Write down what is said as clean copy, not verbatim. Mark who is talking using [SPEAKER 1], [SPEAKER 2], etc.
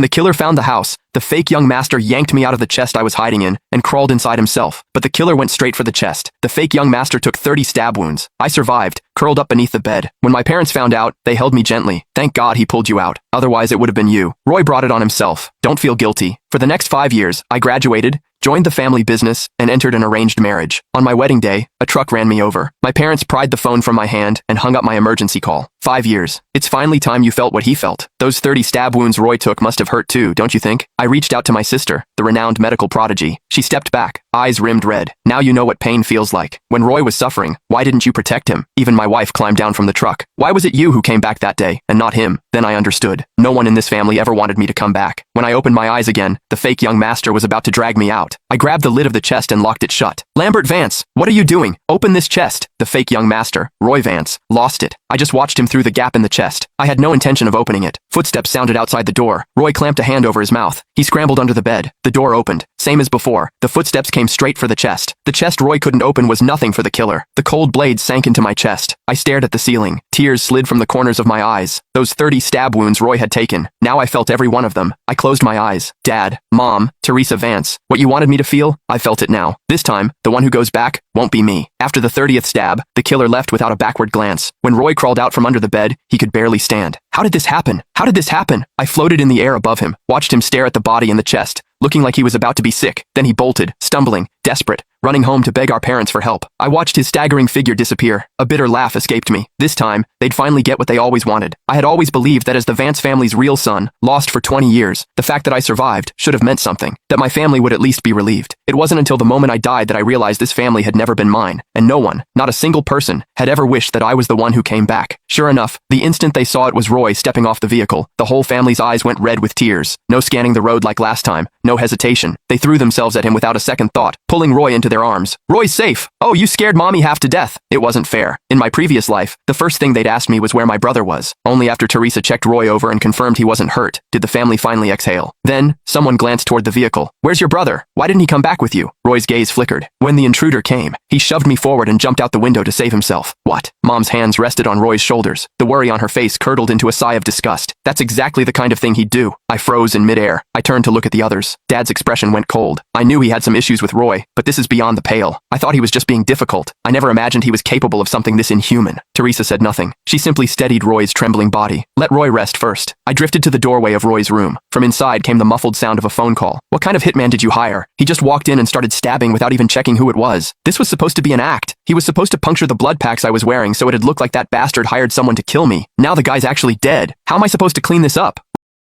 [SPEAKER 1] The killer found the house. The fake young master yanked me out of the chest I was hiding in and crawled inside himself. But the killer went straight for the chest. The fake young master took 30 stab wounds. I survived, curled up beneath the bed. When my parents found out, they held me gently. Thank God he pulled you out. Otherwise, it would have been you. Roy brought it on himself. Don't feel guilty. For the next 5 years, I graduated, joined the family business, and entered an arranged marriage. On my wedding day, a truck ran me over. My parents pried the phone from my hand and hung up my emergency call. 5 years. It's finally time you felt what he felt. Those 30 stab wounds Roy took must have hurt too, don't you think? I reached out to my sister, the renowned medical prodigy. She stepped back, eyes rimmed red. Now you know what pain feels like. When Roy was suffering, why didn't you protect him? Even my wife climbed down from the truck. Why was it you who came back that day, and not him? Then I understood. No one in this family ever wanted me to come back. When I opened my eyes again, the fake young master was about to drag me out. I grabbed the lid of the chest and locked it shut. Lambert Vance, what are you doing? Open this chest. The fake young master, Roy Vance, lost it. I just watched him through the gap in the chest. I had no intention of opening it. Footsteps sounded outside the door. Roy clamped a hand over his mouth. He scrambled under the bed. The door opened. Same as before. The footsteps came straight for the chest. The chest Roy couldn't open was nothing for the killer. The cold blade sank into my chest. I stared at the ceiling. Tears slid from the corners of my eyes. Those 30 stab wounds Roy had taken. Now I felt every one of them. I closed my eyes. Dad, Mom, Teresa Vance. What you wanted me to feel? I felt it now. This time, the one who goes back won't be me. After the 30th stab, the killer left without a backward glance. When Roy crawled out from under the bed, he could barely stand. How did this happen? How did this happen? I floated in the air above him, watched him stare at the body in the chest, looking like he was about to be sick. Then he bolted, stumbling, desperate, running home to beg our parents for help. I watched his staggering figure disappear. A bitter laugh escaped me. This time, they'd finally get what they always wanted. I had always believed that as the Vance family's real son, lost for 20 years, the fact that I survived should have meant something, that my family would at least be relieved. It wasn't until the moment I died that I realized this family had never been mine, and no one, not a single person, had ever wished that I was the one who came back. Sure enough, the instant they saw it was Roy stepping off the vehicle, the whole family's eyes went red with tears. No scanning the road like last time, no hesitation. They threw themselves at him without a second thought, pulling Roy into their arms. Roy's safe. Oh, you scared mommy half to death. It wasn't fair. In my previous life, the first thing they'd asked me was where my brother was. Only after Teresa checked Roy over and confirmed he wasn't hurt, did the family finally exhale. Then, someone glanced toward the vehicle. Where's your brother? Why didn't he come back with you? Roy's gaze flickered. When the intruder came, he shoved me forward and jumped out the window to save himself. What? Mom's hands rested on Roy's shoulders. The worry on her face curdled into a sigh of disgust. That's exactly the kind of thing he'd do. I froze in midair. I turned to look at the others. Dad's expression went cold. I knew he had some issues with Roy, but this is beyond the pale. I thought he was just being difficult. I never imagined he was capable of something this inhuman. Teresa said nothing. She simply steadied Roy's trembling body. Let Roy rest first. I drifted to the doorway of Roy's room. From inside came the muffled sound of a phone call. What kind of hitman did you hire? He just walked in and started stabbing without even checking who it was. This was supposed to be an act. He was supposed to puncture the blood packs I was wearing so it'd look like that bastard hired someone to kill me. Now the guy's actually dead. How am I supposed to clean this up?